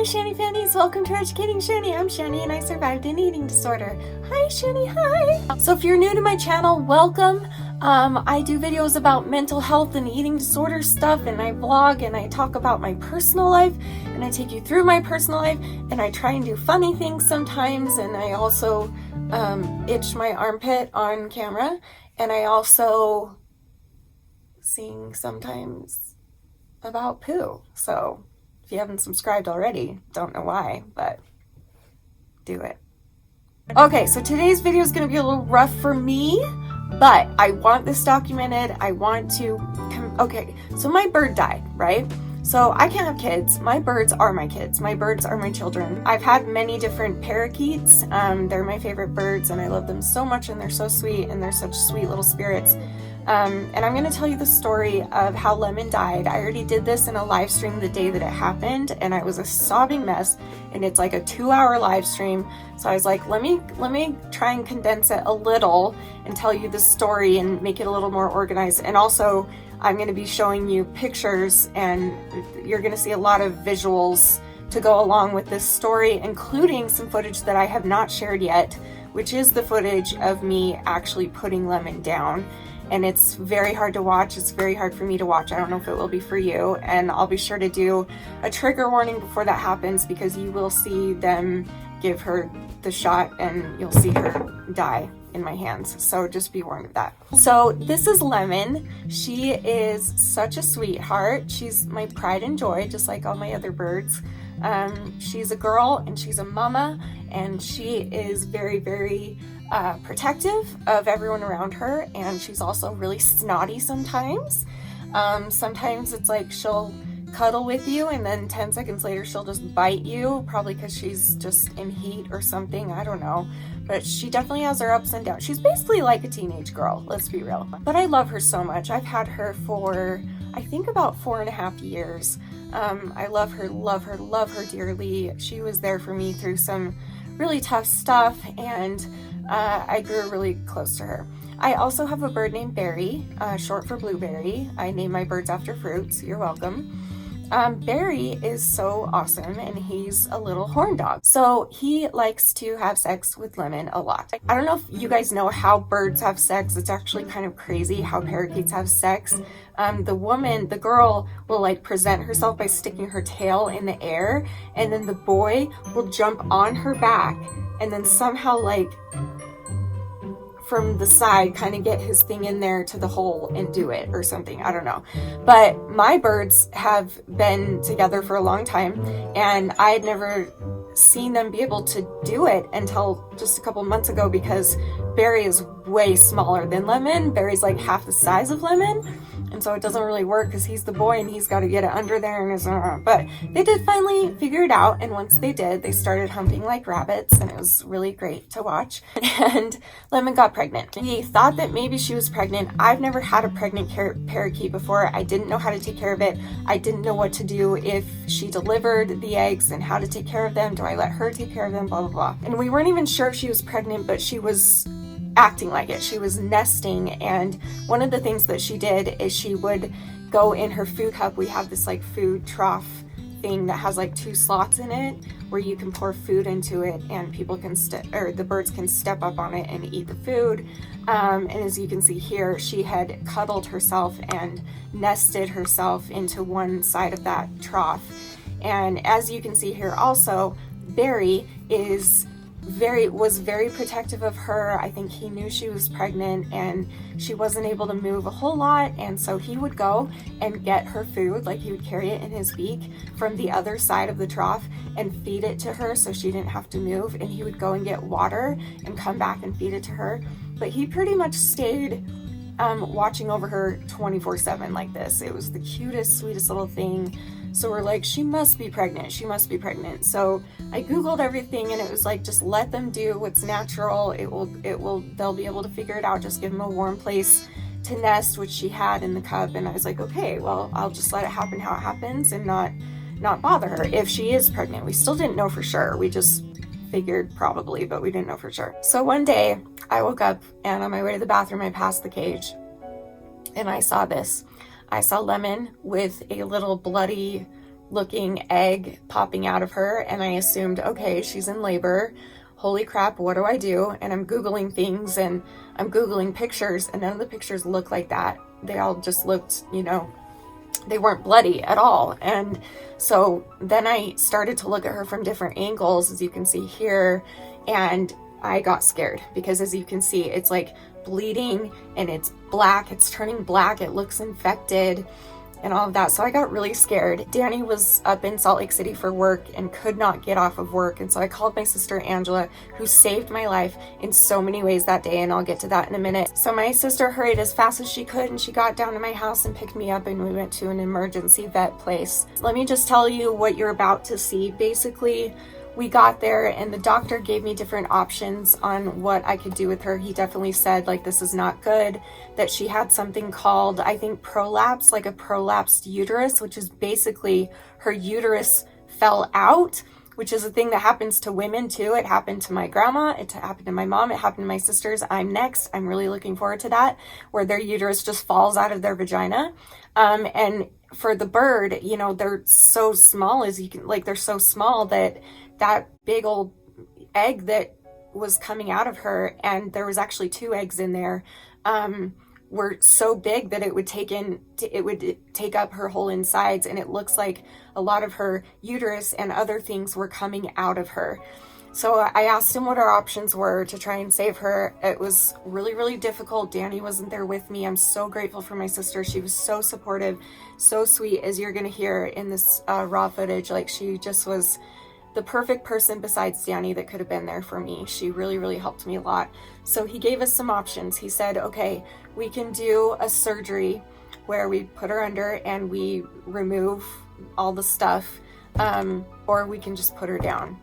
Shanny Fannies, welcome to Educating Shanny. I'm Shanny and I survived an eating disorder. Hi Shanny, hi! So if you're new to my channel, welcome. I do videos about mental health and eating disorder stuff, and I vlog and I talk about my personal life and I take you through my personal life, and I try and do funny things sometimes, and I also itch my armpit on camera, and I also sing sometimes about poo. So if you haven't subscribed already, don't know why, but do it. Okay, so today's video is going to be a little rough for me, but I want this documented. I want to, okay, so my bird died, right? So I can't have kids. My birds are my kids. My birds are my children. I've had many different parakeets. They're my favorite birds and I love them so much, and they're so sweet and they're such sweet little spirits. And I'm going to tell you the story of how Lemon died. I already did this in a live stream the day that it happened, and I was a sobbing mess, and it's like a 2-hour live stream. So I was like, let me try and condense it a little and tell you the story and make it a little more organized. And also I'm going to be showing you pictures, and you're going to see a lot of visuals to go along with this story, including some footage that I have not shared yet, which is the footage of me actually putting Lemon down. And it's very hard to watch. It's very hard for me to watch. I don't know if it will be for you. And I'll be sure to do a trigger warning before that happens, because you will see them give her the shot and you'll see her die in my hands. So just be warned of that. So this is Lemon. She is such a sweetheart. She's my pride and joy, just like all my other birds. She's a girl and she's a mama, and she is very, very protective of everyone around her, and she's also really snotty sometimes. Sometimes it's like she'll cuddle with you and then 10 seconds later she'll just bite you, probably because she's just in heat or something, I don't know. But she definitely has her ups and downs. She's basically like a teenage girl, let's be real. But I love her so much. I've had her for, I think, about 4.5 years. I love her dearly. She was there for me through some really tough stuff, and I grew really close to her. I also have a bird named Barry, short for blueberry. I name my birds after fruits. You're welcome. Barry is so awesome, and he's a little horn dog. So he likes to have sex with Lemon a lot. I don't know if you guys know how birds have sex. It's actually kind of crazy how parakeets have sex. The girl will like present herself by sticking her tail in the air, and then the boy will jump on her back and then somehow like from the side kind of get his thing in there to the hole and do it or something. I don't know. But my birds have been together for a long time, and I had never seen them be able to do it until just a couple months ago, because Barry is way smaller than Lemon. Barry's like half the size of Lemon, and so it doesn't really work because he's the boy and he's got to get it under there, and but they did finally figure it out, and once they did, they started humping like rabbits, and it was really great to watch. And Lemon got pregnant. He thought that maybe she was pregnant. I've never had a pregnant parakeet before. I didn't know how to take care of it. I didn't know what to do if she delivered the eggs and how to take care of them. Do I let her take care of them? Blah, blah, blah. And we weren't even sure if she was pregnant, but she was acting like it. She was nesting, and one of the things that she did is she would go in her food cup. We have this like food trough thing that has like 2 slots in it where you can pour food into it, and people can the birds can step up on it and eat the food. And as you can see here, she had cuddled herself and nested herself into one side of that trough. And as you can see here also, Barry was very protective of her. I think he knew she was pregnant and she wasn't able to move a whole lot, and so he would go and get her food, like he would carry it in his beak from the other side of the trough and feed it to her so she didn't have to move, and he would go and get water and come back and feed it to her. But he pretty much stayed watching over her 24/7 like this. It was the cutest, sweetest little thing. So we're like, she must be pregnant. She must be pregnant. So I Googled everything, and it was like, just let them do what's natural. They'll be able to figure it out. Just give them a warm place to nest, which she had in the cup. And I was like, okay, well, I'll just let it happen how it happens and not bother her if she is pregnant. We still didn't know for sure. We just figured probably, but we didn't know for sure. So one day I woke up, and on my way to the bathroom, I passed the cage and I saw this. I saw Lemon with a little bloody looking egg popping out of her, and I assumed, okay, she's in labor. Holy crap, what do I do? And I'm Googling things and I'm Googling pictures, and none of the pictures look like that. They all just looked, you know, they weren't bloody at all. And so then I started to look at her from different angles, as you can see here, and I got scared because, as you can see, it's like bleeding and it's black, it's turning black, it looks infected and all of that. So I got really scared. Danny was up in Salt Lake City for work and could not get off of work. And so I called my sister Angela, who saved my life in so many ways that day. And I'll get to that in a minute. So my sister hurried as fast as she could, and she got down to my house and picked me up, and we went to an emergency vet place. Let me just tell you what you're about to see. Basically, we got there and the doctor gave me different options on what I could do with her. He definitely said, like, this is not good, that she had something called, I think, prolapse, like a prolapsed uterus, which is basically her uterus fell out, which is a thing that happens to women too. It happened to my grandma, it happened to my mom, it happened to my sisters. I'm next. I'm really looking forward to that, where their uterus just falls out of their vagina. And for the bird, you know, they're so small, as you can, like, they're so small that big old egg that was coming out of her, and there was actually 2 eggs in there, were so big that it would take up her whole insides, and it looks like a lot of her uterus and other things were coming out of her. So I asked him what our options were to try and save her. It was really, really difficult. Danny wasn't there with me. I'm so grateful for my sister. She was so supportive, so sweet, as you're gonna hear in this raw footage. Like, she just was the perfect person besides Danny that could have been there for me. She really, really helped me a lot. So he gave us some options. He said, okay, we can do a surgery where we put her under and we remove all the stuff, or we can just put her down.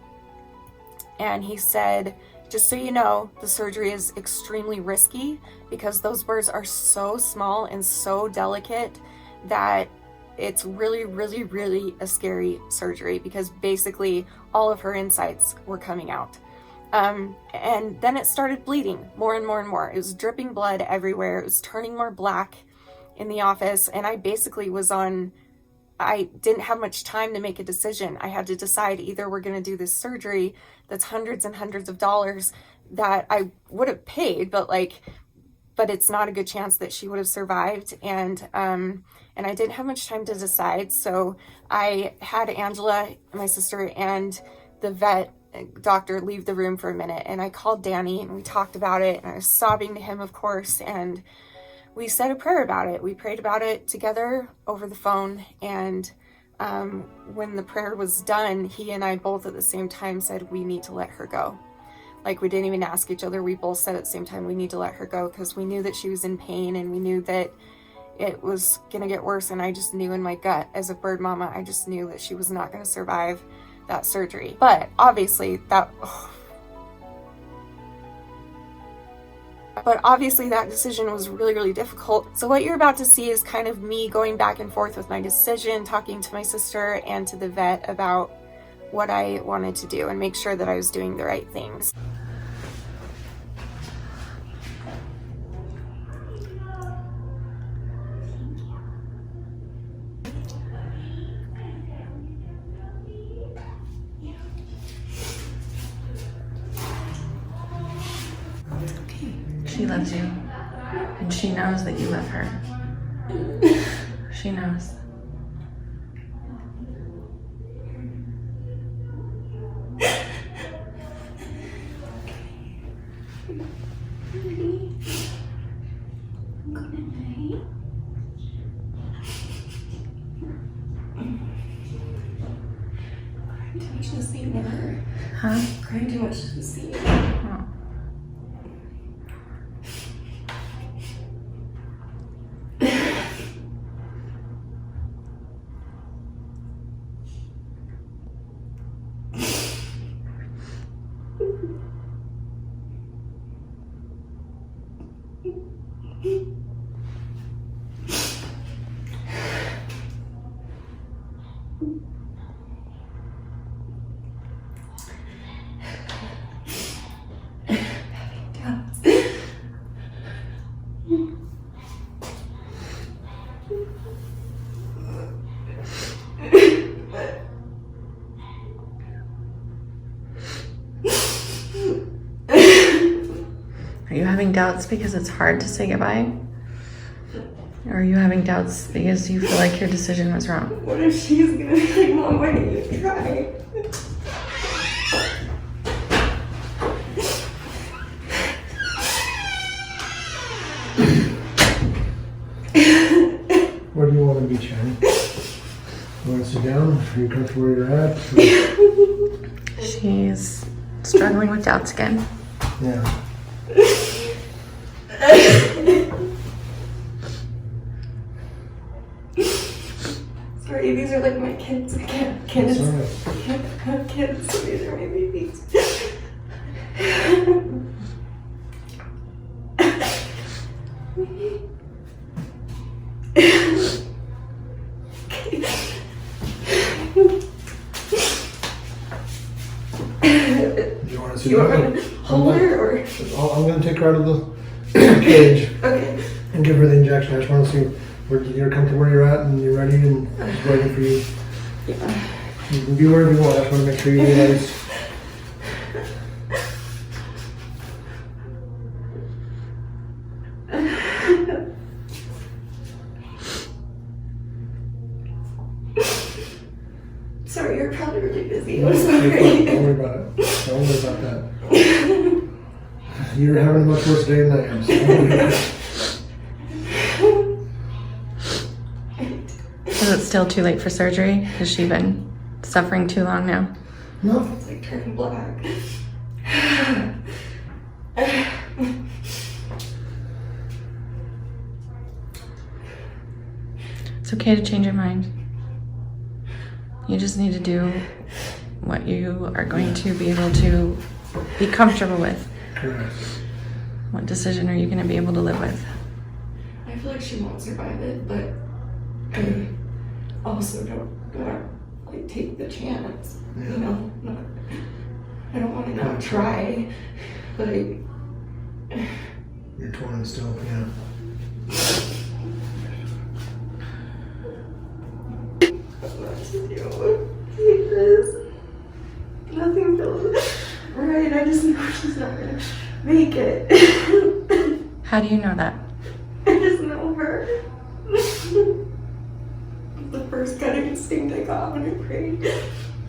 And he said, just so you know, the surgery is extremely risky because those birds are so small and so delicate that it's really, really, really a scary surgery, because basically all of her insides were coming out. And then it started bleeding more and more and more. It was dripping blood everywhere. It was turning more black in the office. And I basically I didn't have much time to make a decision. I had to decide, either we're going to do this surgery that's hundreds and hundreds of dollars that I would have paid, but it's not a good chance that she would have survived. And I didn't have much time to decide. So I had Angela, my sister, and the vet doctor leave the room for a minute. And I called Danny and we talked about it, and I was sobbing to him, of course. And we said a prayer about it. We prayed about it together over the phone. And when the prayer was done, he and I both at the same time said, we need to let her go. Like, we didn't even ask each other. We both said at the same time, we need to let her go, because we knew that she was in pain and we knew that it was going to get worse. And I just knew in my gut, as a bird mama, I just knew that she was not going to survive that surgery. But obviously that decision was really, really difficult. So what you're about to see is kind of me going back and forth with my decision, talking to my sister and to the vet about what I wanted to do and make sure that I was doing the right things. She loves you, and she knows that you love her. She knows. Huh? Crying too much to see. Oh. Are you having doubts because it's hard to say goodbye? Or are you having doubts because you feel like your decision was wrong? What if she's gonna be like, Mom, why didn't you try? Where do you want to be, Shani? You want to sit down? Are you comfortable where you're at? She's struggling with doubts again. Yeah. Sorry, these are like my kids. I can't have kids. It's all right. I can't have kids, so these are my babies. Do you want to sit You want down? me to hold her or? I'm going to take her out of the cage Okay. and give her the injection. I just want to see where you're comfortable where you're at and you're ready and it's ready for you. Yeah. You can be wherever you want. I just want to make sure you realize. Sorry, you're probably really busy. I'm You're fine. sorry. Don't worry about it. Don't worry about that. You're having a much worse day than I am. So don't worry about it. Is it still too late for surgery? Has she been suffering too long now? No. It's like turning black. It's okay to change your mind. You just need to do what you are going to be able to be comfortable with. Correct. What decision are you going to be able to live with? I feel like she won't survive it, but I also don't want to like take the chance. Yeah. You know, I don't want to not try, but You're torn still, yeah. what to do. Take this. Nothing feels right. I just know she's not gonna make it. How do you know that? I just know her. The first gut instinct I got when I prayed.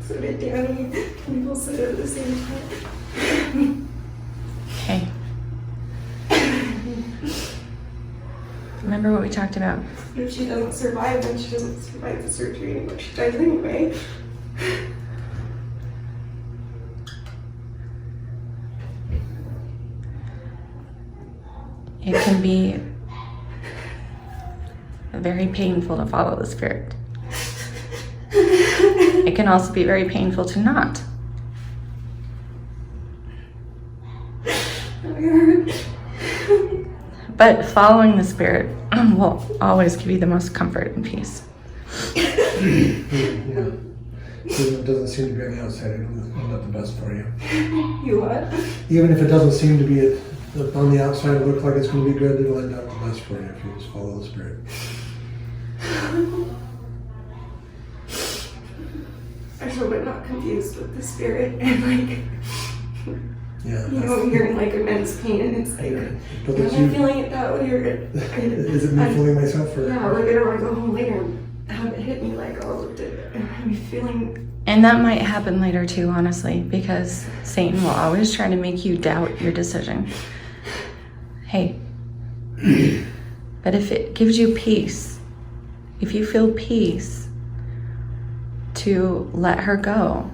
So did Danny. We both said it at the same time. Okay. Remember what we talked about. If she doesn't survive, then she doesn't survive the surgery anymore. She dies anyway. It can be very painful to follow the Spirit. It can also be very painful to not. But following the Spirit will always give you the most comfort and peace. Yeah. Even if it doesn't seem to be on the outside, it'll end up the best for you. You what? Even if it doesn't seem to be on the outside, it looks like it's going to be good, it'll end up the best for you if you just follow the Spirit. I hope I'm not confused with the Spirit and like, Yeah. you know, you're in like immense pain and it's like, But am that's I you. feeling it that way or? Is it me fooling myself or? Yeah, like I don't want to go home later and have it hit me like, oh, I'm feeling. And that might happen later too, honestly, because Satan will always try to make you doubt your decision. Hey, but if it gives you peace, if you feel peace to let her go,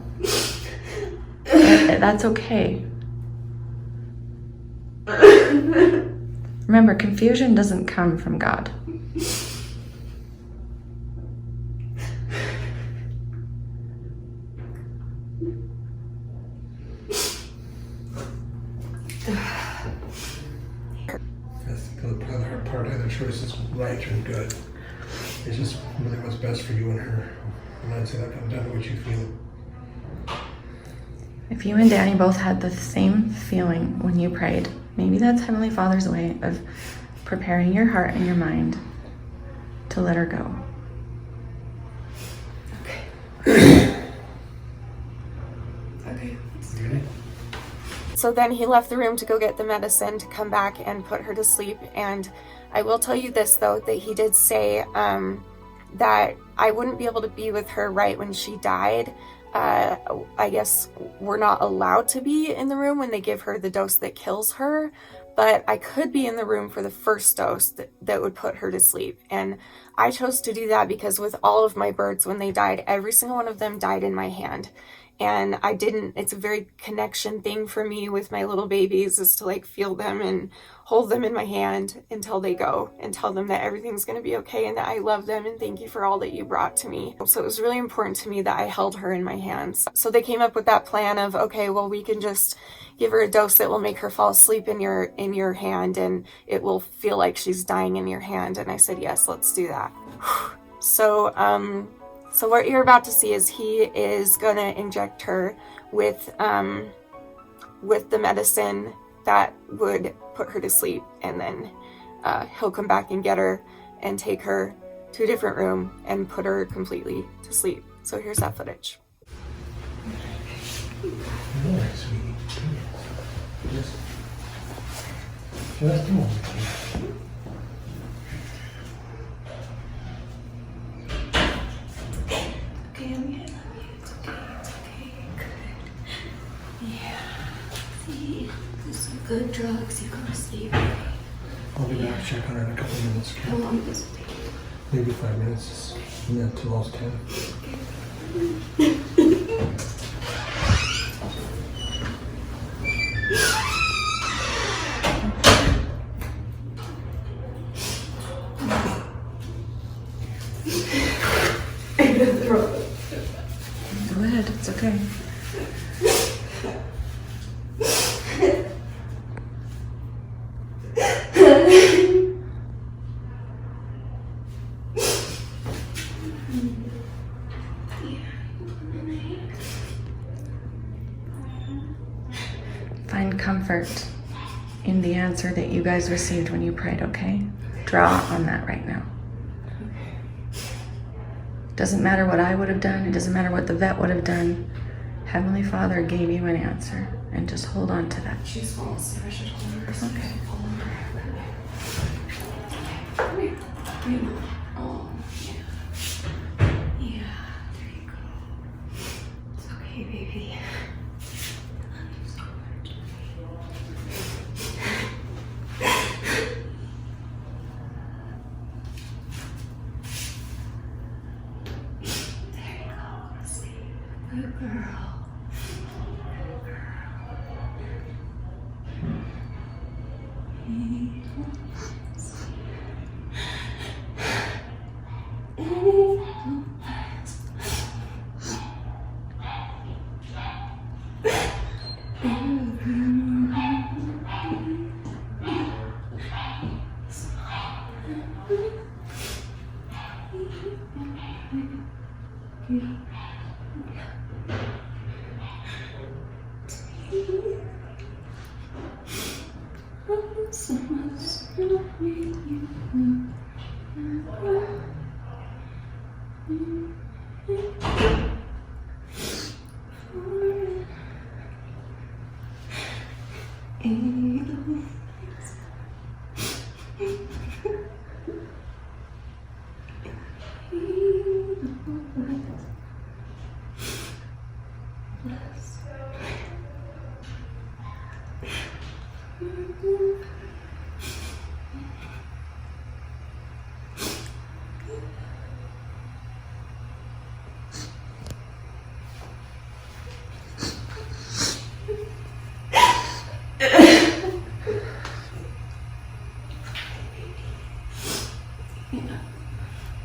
that's okay. Remember, confusion doesn't come from God. That's the hard part. Either choice is right and good. It's just really what's best for you and her. And I'd say that comes down to what you feel. If you and Danny both had the same feeling when you prayed, maybe that's Heavenly Father's way of preparing your heart and your mind to let her go. Okay. Okay. You ready? So then he left the room to go get the medicine to come back and put her to sleep. And I will tell you this though, that he did say that I wouldn't be able to be with her right when she died. I guess we're not allowed to be in the room when they give her the dose that kills her, but I could be in the room for the first dose that would put her to sleep. And I chose to do that because with all of my birds, when they died, every single one of them died in my hand. And it's a very connection thing for me with my little babies, is to like feel them and hold them in my hand until they go, and tell them that everything's going to be okay and that I love them and thank you for all that you brought to me. So it was really important to me that I held her in my hands. So they came up with that plan of, okay, well, we can just give her a dose that will make her fall asleep in your hand, and it will feel like she's dying in your hand. And I said, yes, let's do that. So what you're about to see is he is gonna inject her with the medicine that would put her to sleep, and then he'll come back and get her and take her to a different room and put her completely to sleep. So here's that footage. Relax, sweetie. Just a moment. Okay, I'm gonna love you. It's okay, good. Yeah. See, there's some good drugs. You go to sleep. I'll be back to check on her in a couple of minutes. How long does it take? Maybe 5 minutes. Yeah, till almost 10. Go ahead, it's okay. Find comfort in the answer that you guys received when you prayed, okay? Draw on that right now. Doesn't matter what I would have done. It doesn't matter what the vet would have done. Heavenly Father gave you an answer, and just hold on to that. She's falling asleep. I should hold her. Okay. Come here. Oh, yeah. Yeah, there you go. It's okay, baby. I love you so much. There you go. Sleep. Good girl.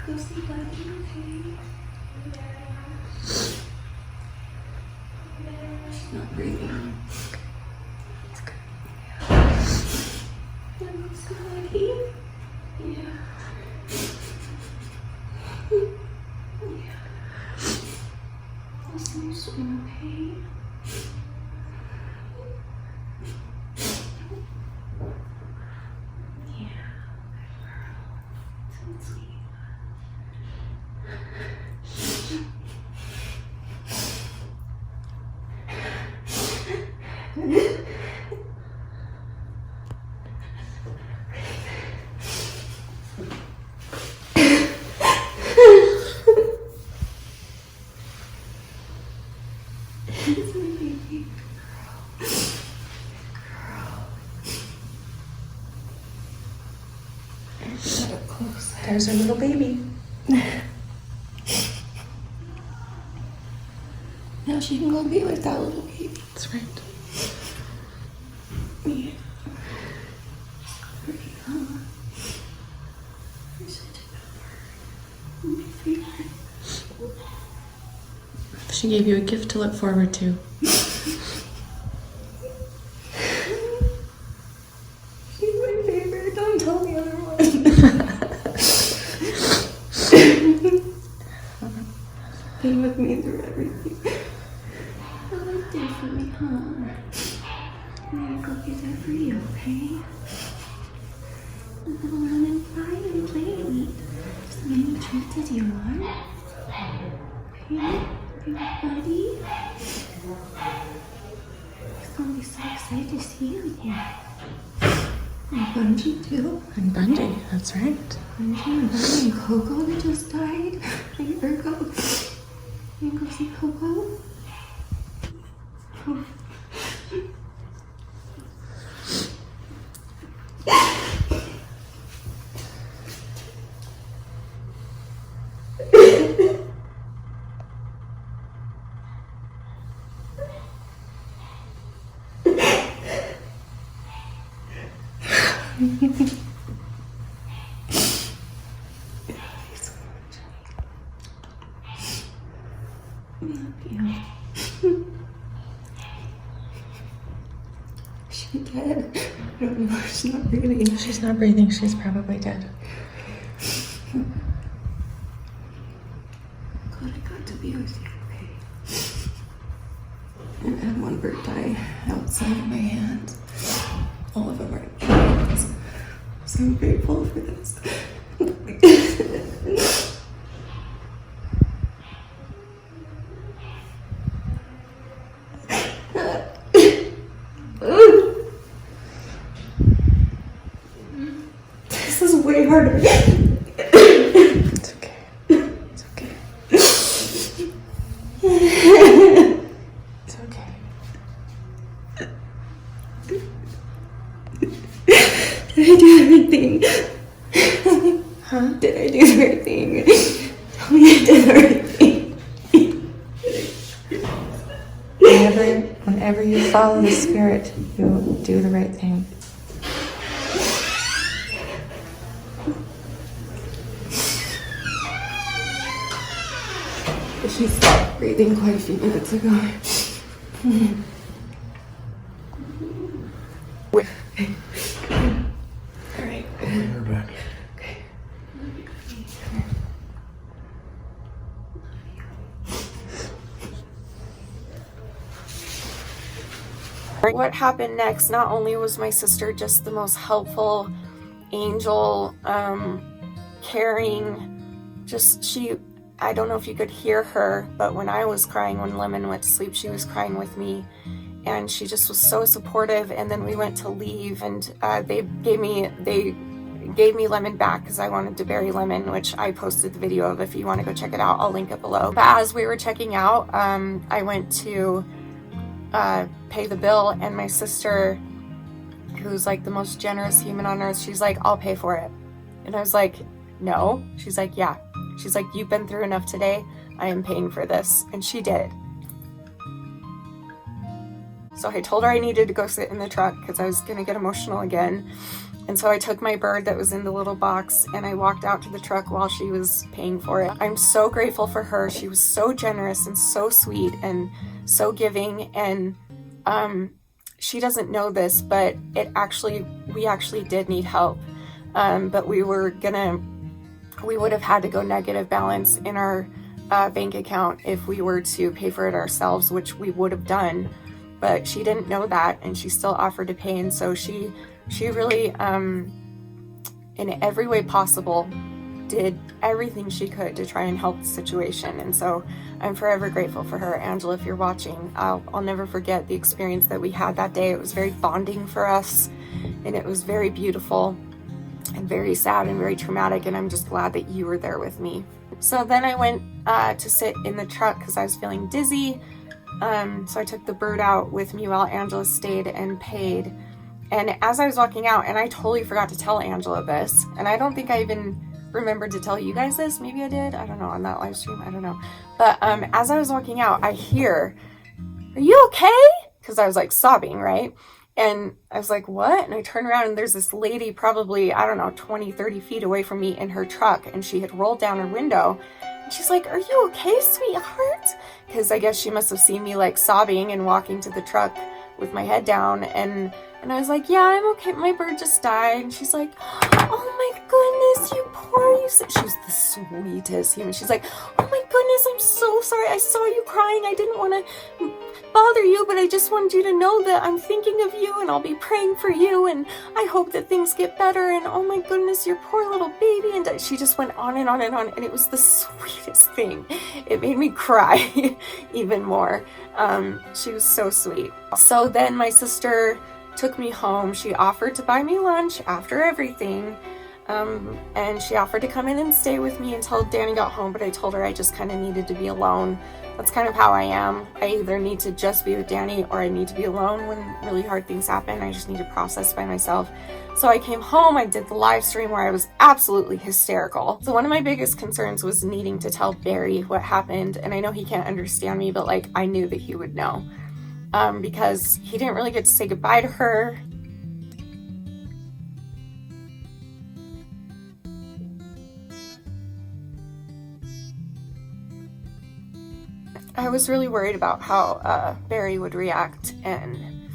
Go sleep, buddy. Okay. She's not breathing. It's good. Yeah. Looks good. Yeah. Yeah. Listen, you're doing okay. It's my baby. Shut up close. There's our little baby. Now she can go be with that little baby. That's right. Yeah. She gave you a gift to look forward to. She's my favorite. Don't tell the other one. Been with me through everything. Oh, it's there for me, huh? I'm gonna go get that for you, okay? I'm gonna run and cry and play and eat. As many treats as you want. Okay? Buddy? He's gonna be so excited to see you again. And Bungie too. And Bungie, that's right. Bungie and Bungie and Coco that just died. And Virgo. You can go see Coco? Oh. She dead? I don't know. She's not breathing. She's not breathing. She's probably dead. God, I got to be with you, okay? And I had one bird die outside of my hands. All of them are in my hands. So I'm grateful for this. This is way harder. It's okay. It's okay. It's okay. Did I do everything? Huh? Did I do the right thing? Tell me I did the right thing. Whenever you follow the spirit, you do the right thing. She stopped breathing quite a few minutes ago. Alright. We're back. Okay. What happened next, not only was my sister just the most helpful angel, caring, I don't know if you could hear her, but when I was crying, when Lemon went to sleep, she was crying with me, and she just was so supportive. And then we went to leave, and they gave me Lemon back because I wanted to bury Lemon, which I posted the video of. If you want to go check it out, I'll link it below. But as we were checking out, I went to pay the bill, and my sister, who's like the most generous human on earth, she's like, I'll pay for it. And I was like, no. She's like, yeah. She's like, you've been through enough today. I am paying for this. And she did. So I told her I needed to go sit in the truck because I was going to get emotional again. And so I took my bird that was in the little box and I walked out to the truck while she was paying for it. I'm so grateful for her. She was so generous and so sweet and so giving. And she doesn't know this, but we actually did need help. But we would have had to go negative balance in our bank account if we were to pay for it ourselves, which we would have done. But she didn't know that, and she still offered to pay. And so she really, in every way possible, did everything she could to try and help the situation. And so I'm forever grateful for her. Angela, if you're watching, I'll never forget the experience that we had that day. It was very bonding for us, and it was very beautiful and very sad and very traumatic, and I'm just glad that you were there with me. So then I went to sit in the truck because I was feeling dizzy, So I took the bird out with me while Angela stayed and paid. And as I was walking out, and I totally forgot to tell Angela this, and I don't think I even remembered to tell you guys this. Maybe I did. I don't know, on that live stream. I don't know. But as I was walking out, I hear, "Are you okay?" Because I was like sobbing, right? And I was like, "What?" And I turned around and there's this lady probably, I don't know, 20, 30 feet away from me in her truck. And she had rolled down her window. And she's like, "Are you okay, sweetheart?" Because I guess she must have seen me like sobbing and walking to the truck with my head down. And I was like, "Yeah, I'm okay. My bird just died." And she's like, "Oh my goodness, you poor you." She was the sweetest human. She's like, "Oh my goodness, I'm so sorry. I saw you crying. I didn't want to bother you, but I just wanted you to know that I'm thinking of you and I'll be praying for you. And I hope that things get better. And oh my goodness, your poor little baby." And she just went on and on and on. And it was the sweetest thing. It made me cry even more. She was so sweet. So then my sister took me home. She offered to buy me lunch after everything. And she offered to come in and stay with me until Danny got home, but I told her I just kind of needed to be alone. That's kind of how I am. I either need to just be with Danny or I need to be alone when really hard things happen. I just need to process by myself. So I came home, I did the live stream where I was absolutely hysterical. So one of my biggest concerns was needing to tell Barry what happened. And I know he can't understand me, but like I knew that he would know. Because he didn't really get to say goodbye to her. I was really worried about how Barry would react, and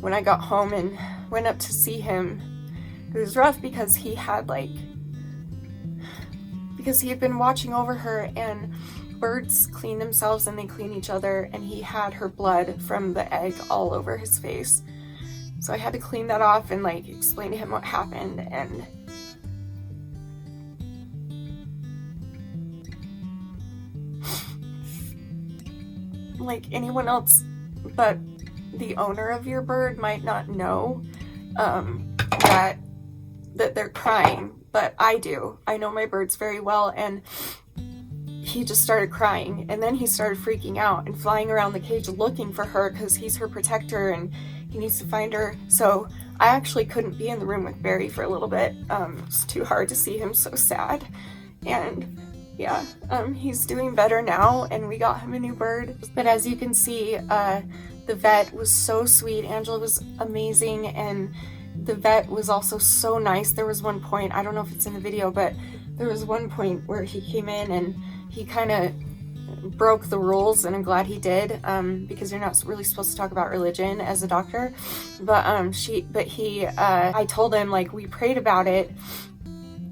when I got home and went up to see him, it was rough because he had been watching over her, and birds clean themselves and they clean each other, and he had her blood from the egg all over his face. So I had to clean that off and like explain to him what happened. And like anyone else but the owner of your bird might not know that they're crying, but I do. I know my birds very well, and he just started crying, and then he started freaking out and flying around the cage looking for her because he's her protector and he needs to find her. So I actually couldn't be in the room with Barry for a little bit. It's too hard to see him so sad. And yeah, he's doing better now, and we got him a new bird. But as you can see, the vet was so sweet. Angela was amazing, and the vet was also so nice. There was one point, I don't know if it's in the video, but there was one point where he came in and he kind of broke the rules, and I'm glad he did, because you're not really supposed to talk about religion as a doctor. But I told him, like, we prayed about it,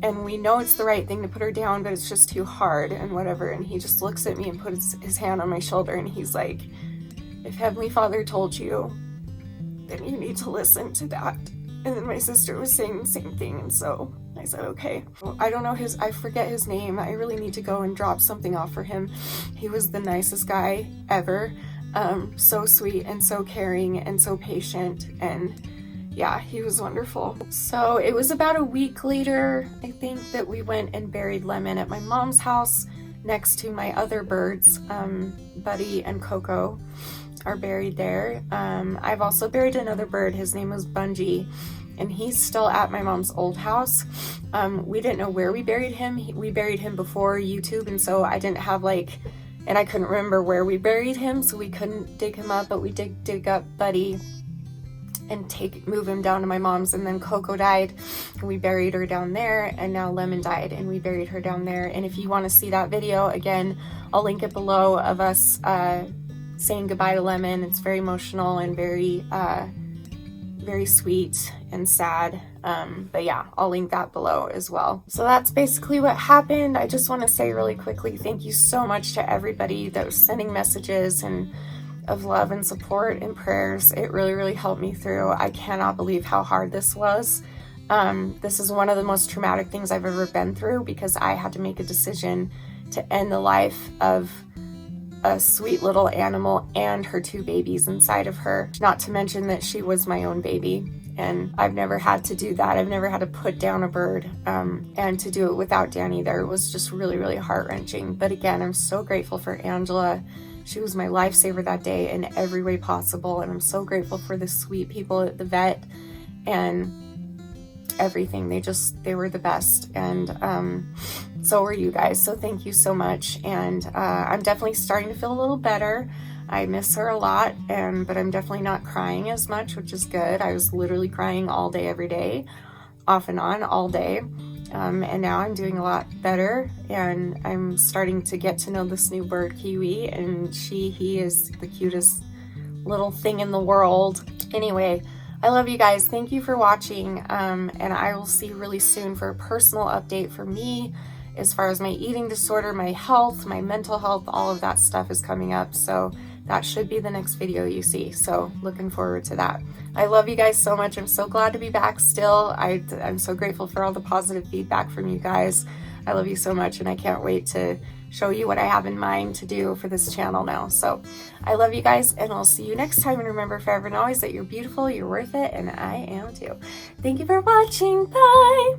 and we know it's the right thing to put her down, but it's just too hard and whatever. And he just looks at me and puts his hand on my shoulder, and he's like, "If Heavenly Father told you, then you need to listen to that." And then my sister was saying the same thing, and so I said, okay. I don't know I forget his name. I really need to go and drop something off for him. He was the nicest guy ever. So sweet and so caring and so patient, and yeah, he was wonderful. So it was about a week later, I think, that we went and buried Lemon at my mom's house next to my other birds. Buddy and Coco are buried there. I've also buried another bird. His name was Bungie, and he's still at my mom's old house. We didn't know where we buried him. We buried him before YouTube, and so I didn't have and I couldn't remember where we buried him, so we couldn't dig him up, but we did dig up Buddy and move him down to my mom's. And then Coco died, and we buried her down there, and now Lemon died, and we buried her down there. And if you want to see that video, again, I'll link it below, of us saying goodbye to Lemon. It's very emotional and very very sweet and sad, but yeah, I'll link that below as well. So that's basically what happened. I just want to say really quickly, thank you so much to everybody that was sending messages and of love and support and prayers. It really, really helped me through. I cannot believe how hard this was. This is one of the most traumatic things I've ever been through, because I had to make a decision to end the life of a sweet little animal and her 2 babies inside of her, not to mention that she was my own baby. And I've never had to do that. I've never had to put down a bird, and to do it without Danny there was just really, really heart-wrenching. But again, I'm so grateful for Angela. She was my lifesaver that day in every way possible, and I'm so grateful for the sweet people at the vet and everything. They were the best, and so were you guys, so thank you so much. And I'm definitely starting to feel a little better. I miss her a lot, but I'm definitely not crying as much, which is good. I was literally crying all day, every day, off and on, all day. And now I'm doing a lot better, and I'm starting to get to know this new bird, Kiwi, and he is the cutest little thing in the world. Anyway, I love you guys. Thank you for watching, and I will see you really soon for a personal update for me as far as my eating disorder, my health, my mental health, all of that stuff is coming up. So that should be the next video you see. So looking forward to that. I love you guys so much. I'm so glad to be back still. I'm so grateful for all the positive feedback from you guys. I love you so much, and I can't wait to show you what I have in mind to do for this channel now. So I love you guys, and I'll see you next time. And remember forever and always that you're beautiful, you're worth it, and I am too. Thank you for watching. Bye.